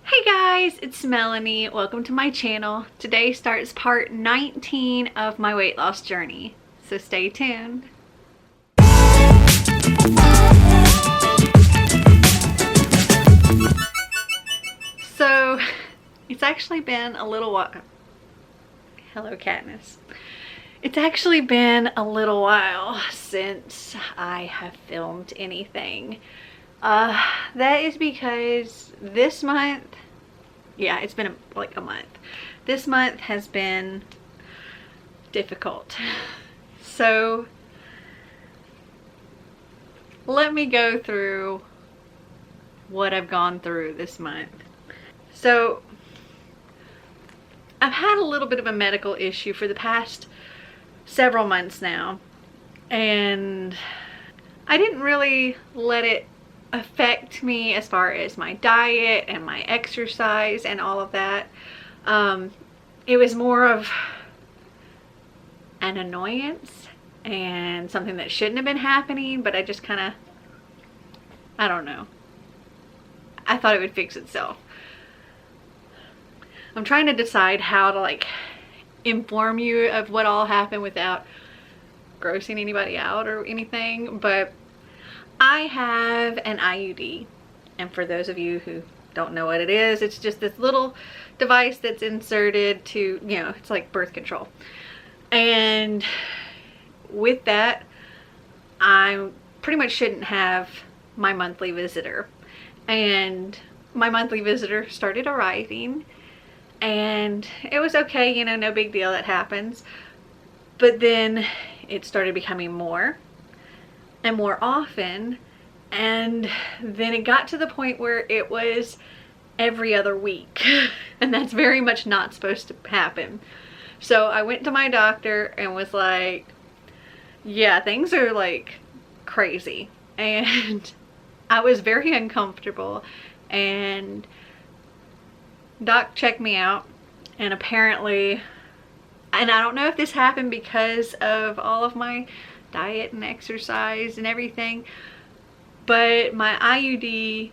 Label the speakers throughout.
Speaker 1: Hey guys, it's Melanie. Welcome to my channel. Today starts part 19 of my weight loss journey, so stay tuned. So, it's actually been a little while. Hello, Katniss. It's actually been a little while since I have filmed anything. That is because this month, yeah, it's been like a month. This month has been difficult. So let me go through what I've gone through this month. So I've had a little bit of a medical issue for the past several months now, and I didn't really let it affect me as far as my diet and my exercise and all of that. It was more of an annoyance and something that shouldn't have been happening, but I just kind of, I don't know. I thought it would fix itself. I'm trying to decide how to inform you of what all happened without grossing anybody out or anything, but I have an IUD, and for those of you who don't know what it is, it's just this little device that's inserted to, you know, it's like birth control. And with that, I pretty much shouldn't have my monthly visitor. And my monthly visitor started arriving, and it was okay, you know, no big deal, that happens. But then it started becoming more and more often, and then it got to the point where it was every other week and that's very much not supposed to happen. So I went to my doctor and was like, yeah, things are like crazy, and I was very uncomfortable, and doc checked me out, and apparently, and I don't know if this happened because of all of my diet and exercise and everything, but my IUD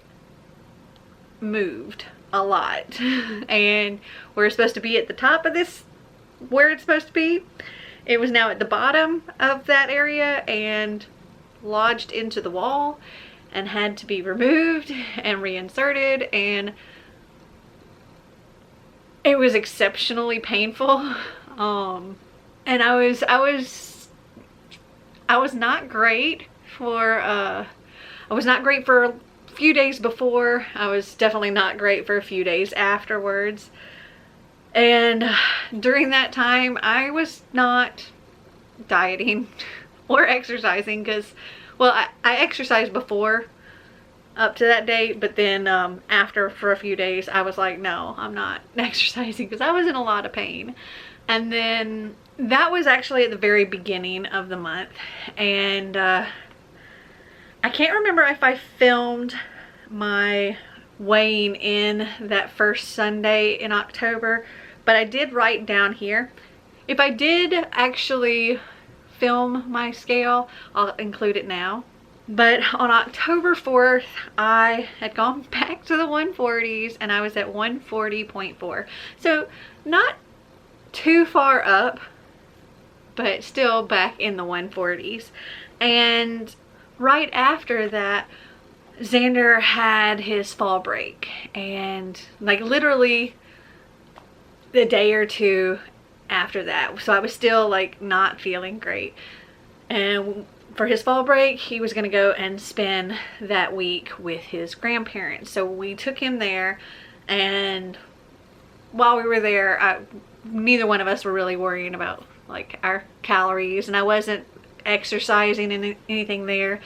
Speaker 1: moved a lot. And we're supposed to be at the top of this, where it's supposed to be. It was now at the bottom of that area and lodged into the wall and had to be removed and reinserted, and it was exceptionally painful. And I was not great for a few days before. I was definitely not great for a few days afterwards. And during that time, I was not dieting or exercising because, well, I exercised before up to that date, but then after, for a few days, I was like, no, I'm not exercising because I was in a lot of pain. And then that was actually at the very beginning of the month, and I can't remember if I filmed my weighing in that first Sunday in October, but I did write down here. If I did actually film my scale, I'll include it now. But on October 4th, I had gone back to the 140s, and I was at 140.4. So not too far up, but still back in the 140s. And right after that, Xander had his fall break, and like literally the day or two after that. So I was still like not feeling great, and for his fall break, he was going to go and spend that week with his grandparents. So we took him there, and while we were there, neither one of us were really worrying about like our calories, and I wasn't exercising and anything there,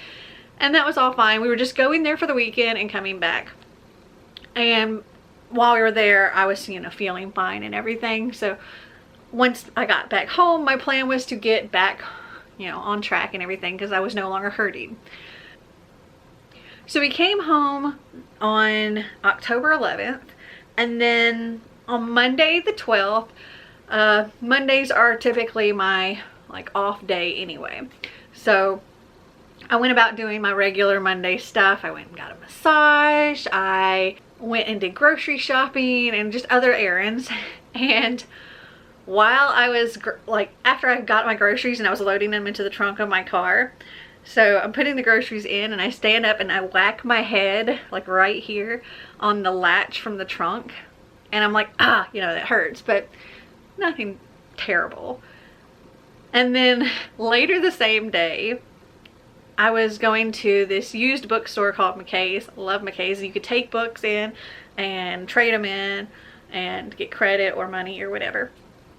Speaker 1: and that was all fine. We were just going there for the weekend and coming back. And while we were there, I was, you know, feeling fine and everything. So once I got back home, my plan was to get back, you know, on track and everything, because I was no longer hurting. So we came home on October 11th, and then on Monday the 12th, Mondays are typically my like off day anyway. So I went about doing my regular Monday stuff. I went and got a massage. I went and did grocery shopping and just other errands. And while I was after I got my groceries and I was loading them into the trunk of my car, so I'm putting the groceries in and I stand up and I whack my head like right here on the latch from the trunk, and I'm like, ah, you know, that hurts, but nothing terrible. And then later the same day, I was going to this used bookstore called McKay's. I love McKay's. You could take books in and trade them in and get credit or money or whatever.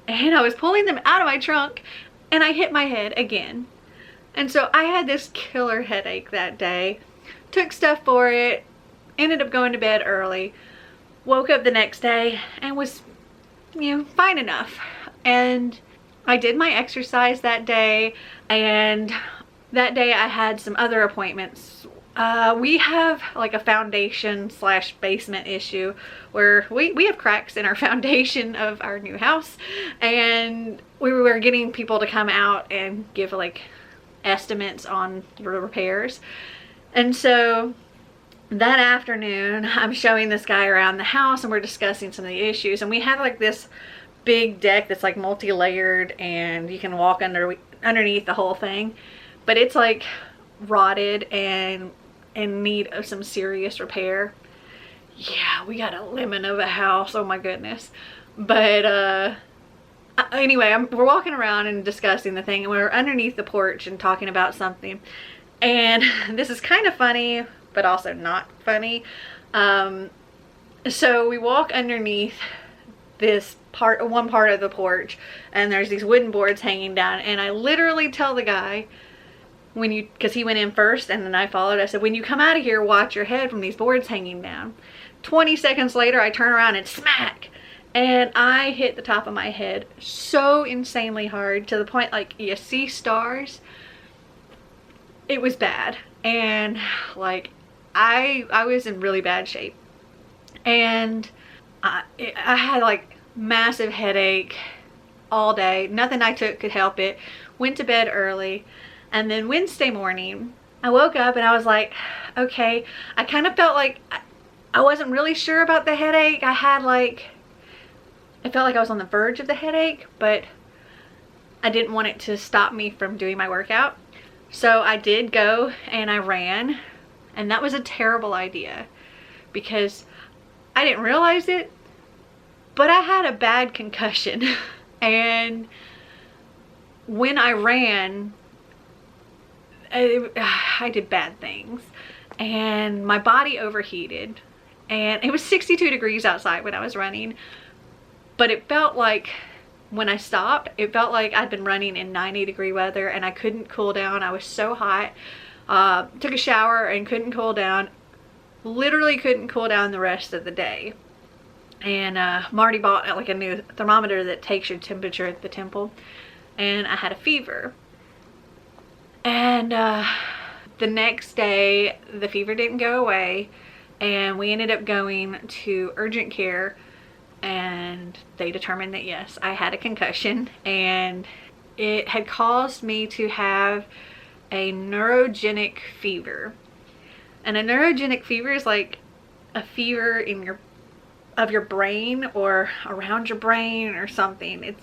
Speaker 1: And I was pulling them out of my trunk and I hit my head again. And so I had this killer headache that day. Took stuff for it, ended up going to bed early, woke up the next day and was, you know, fine enough. And I did my exercise that day, and that day I had some other appointments. We have like a foundation slash basement issue where we have cracks in our foundation of our new house, and we were getting people to come out and give like estimates on the repairs. And so that afternoon I'm showing this guy around the house and we're discussing some of the issues, and we have like this big deck that's like multi-layered and you can walk underneath the whole thing, but it's like rotted and in need of some serious repair. Yeah, we got a lemon of a house, oh my goodness. But anyway, we're walking around and discussing the thing, and we're underneath the porch and talking about something, and this is kind of funny but also not funny. So we walk underneath this one part of the porch, and there's these wooden boards hanging down, and I literally tell the guy, because he went in first and then I followed, I said, when you come out of here, watch your head from these boards hanging down. 20 seconds later I turn around and smack, and I hit the top of my head so insanely hard to the point like you see stars. It was bad, and like I was in really bad shape, and I had like massive headache all day. Nothing I took could help it. Went to bed early, and then Wednesday morning I woke up and I was like, okay, I kind of felt like I wasn't really sure about the headache. I felt like I was on the verge of the headache, but I didn't want it to stop me from doing my workout. So I did go and I ran, and that was a terrible idea because I didn't realize it, but I had a bad concussion. And when I ran, I did bad things, and my body overheated, and it was 62 degrees outside when I was running, but it felt like when I stopped, it felt like I'd been running in 90-degree weather and I couldn't cool down. I was so hot. Took a shower and couldn't cool down. Literally couldn't cool down the rest of the day. And Marty bought like a new thermometer that takes your temperature at the temple, and I had a fever. And the next day the fever didn't go away, and we ended up going to urgent care, and they determined that yes, I had a concussion, and it had caused me to have a neurogenic fever. And a neurogenic fever is like a fever in of your brain or around your brain or something.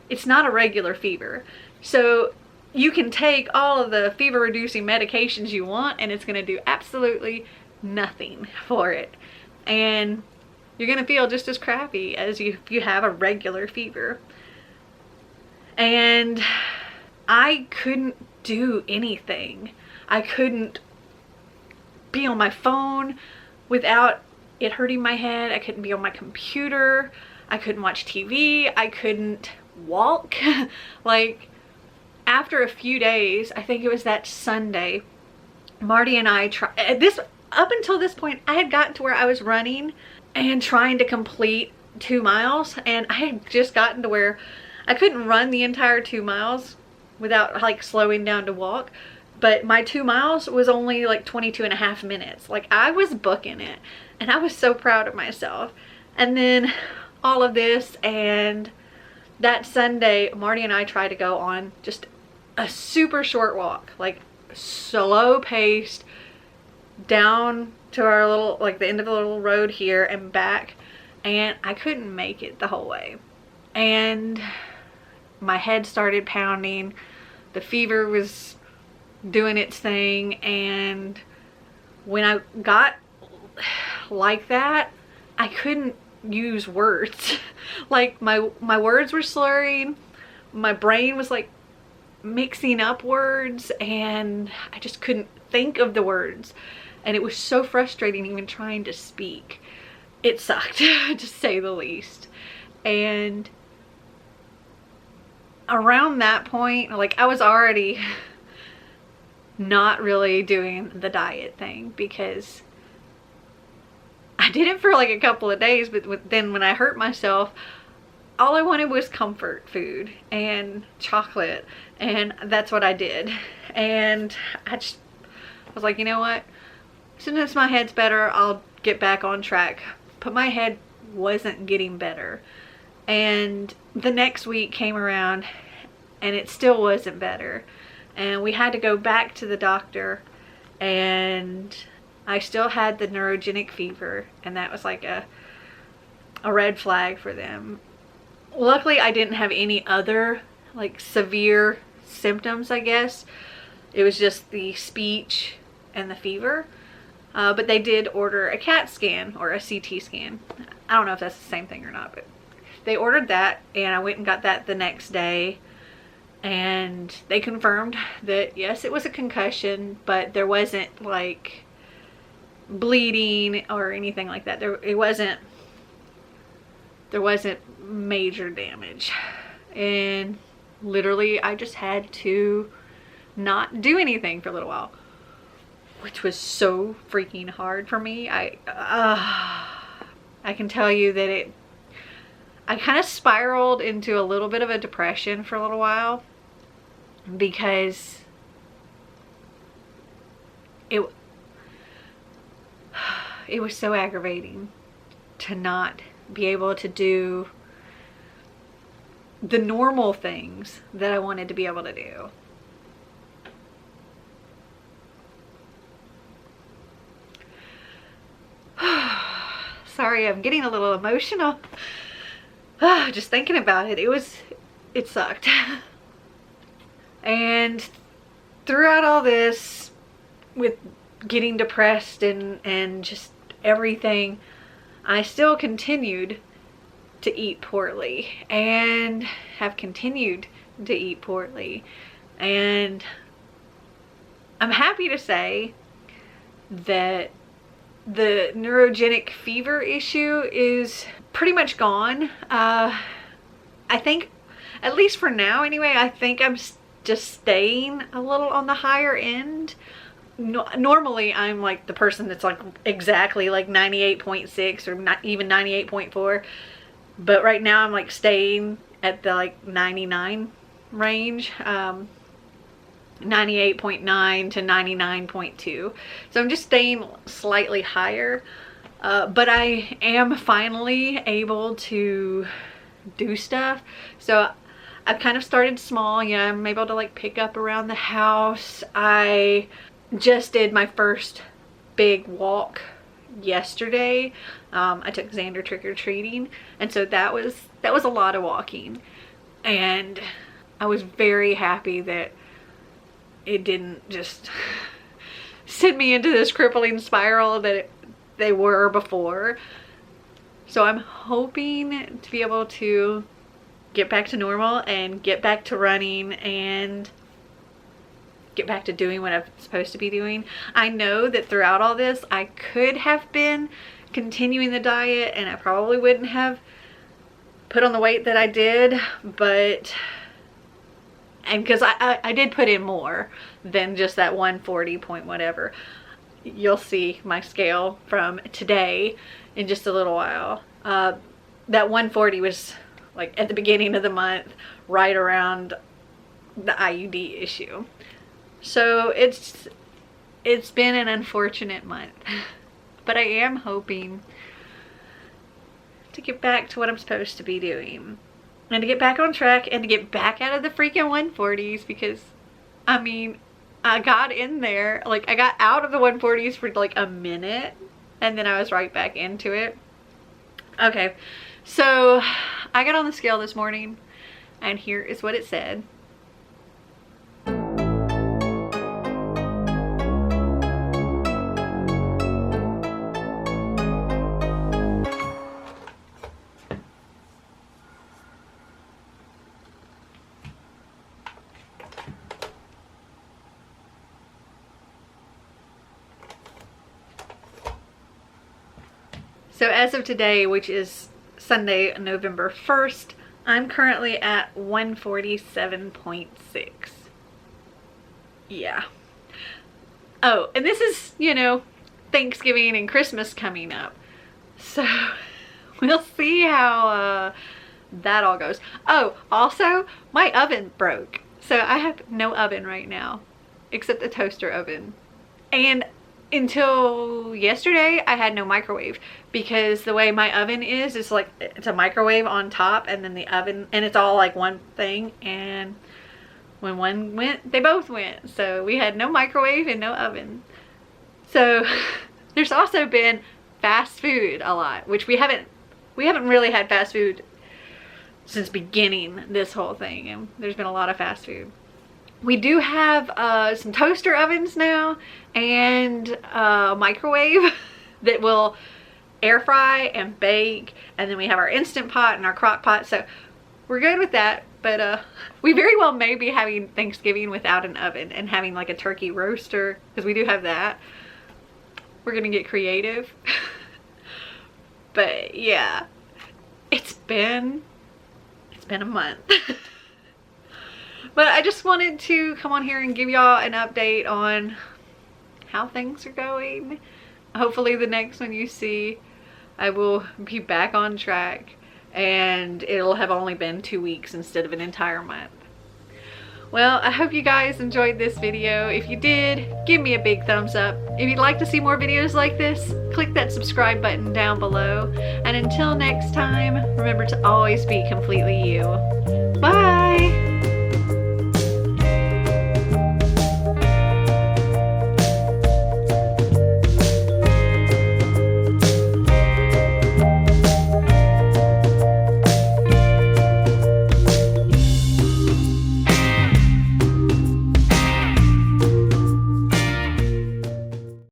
Speaker 1: It's not a regular fever. So you can take all of the fever reducing medications you want and it's going to do absolutely nothing for it. And you're going to feel just as crappy as if you have a regular fever. And I couldn't do anything. I couldn't be on my phone without it hurting my head. I couldn't be on my computer. I couldn't watch TV. I couldn't walk. Like, after a few days, I think it was that Sunday, Marty and I tried this. Up until this point, I had gotten to where I was running and trying to complete 2 miles, and I had just gotten to where I couldn't run the entire 2 miles without like slowing down to walk. But my 2 miles was only like 22.5 minutes. Like, I was booking it, and I was so proud of myself. And then all of this, and that Sunday, Marty and I tried to go on just a super short walk, like slow paced, down to our little, like the end of the little road here and back, and I couldn't make it the whole way. And my head started pounding, the fever was doing its thing, and when I got like that, I couldn't use words. Like my words were slurring, my brain was like mixing up words, and I just couldn't think of the words, and it was so frustrating even trying to speak. It sucked to say the least. And around that point, like, I was already not really doing the diet thing because I did it for like a couple of days, but then when I hurt myself, all I wanted was comfort food and chocolate, and that's what I did. And I was like, you know what, as soon as my head's better, I'll get back on track. But my head wasn't getting better, and the next week came around and it still wasn't better, and we had to go back to the doctor, and I still had the neurogenic fever, and that was like a red flag for them. Luckily, I didn't have any other like severe symptoms, I guess. It was just the speech and the fever. But they did order a CAT scan or a CT scan. I don't know if that's the same thing or not, but they ordered that, and I went and got that the next day. And they confirmed that yes, it was a concussion, but there wasn't like bleeding or anything like that. There wasn't major damage. And literally I just had to not do anything for a little while, which was so freaking hard for me. I can tell you that I kind of spiraled into a little bit of a depression for a little while, because it was so aggravating to not be able to do the normal things that I wanted to be able to do. Sorry, I'm getting a little emotional. Just thinking about it. It sucked. And throughout all this, with getting depressed and just everything, I still continued to eat poorly, and have continued to eat poorly. And I'm happy to say that the neurogenic fever issue is pretty much gone. I think, at least for now anyway, I think I'm just staying a little on the higher end. Normally I'm like the person that's like exactly like 98.6 or not even 98.4, but right now I'm like staying at the like 99 range, 98.9 to 99.2. So I'm just staying slightly higher, but I am finally able to do stuff. So I've kind of started small. You know, I'm able to like pick up around the house. I just did my first big walk yesterday. I took Xander trick-or-treating, and so that was a lot of walking, and I was very happy that it didn't just send me into this crippling spiral that they were before. So I'm hoping to be able to get back to normal and get back to running and get back to doing what I'm supposed to be doing. I know that throughout all this, I could have been continuing the diet, and I probably wouldn't have put on the weight that I did, but, and because I did put in more than just that 140 point whatever. You'll see my scale from today in just a little while. That 140 was like at the beginning of the month, right around the IUD issue. So it's been an unfortunate month, but I am hoping to get back to what I'm supposed to be doing, and to get back on track, and to get back out of the freaking 140s, because I mean, I got in there, like I got out of the 140s for like a minute, and then I was right back into it. Okay, so I got on the scale this morning and here is what it said. So as of today, which is Sunday, November 1st, I'm currently at 147.6. Yeah. Oh, and this is, you know, Thanksgiving and Christmas coming up. So we'll see how that all goes. Oh, also, my oven broke. So I have no oven right now, except a toaster oven. And until yesterday, I had no microwave, because the way my oven is like, it's a microwave on top and then the oven, and it's all like one thing, and when one went, they both went. So we had no microwave and no oven. So there's also been fast food a lot, which we haven't really had fast food since beginning this whole thing, and there's been a lot of fast food. We do have some toaster ovens now and a microwave that will air fry and bake, and then we have our Instant Pot and our crock pot, so we're good with that. But we very well may be having Thanksgiving without an oven and having like a turkey roaster, because we do have that. We're gonna get creative. But yeah, it's been a month. But I just wanted to come on here and give y'all an update on how things are going. Hopefully the next one you see, I will be back on track and it'll have only been 2 weeks instead of an entire month. Well, I hope you guys enjoyed this video. If you did, give me a big thumbs up. If you'd like to see more videos like this, click that subscribe button down below. And until next time, remember to always be completely you.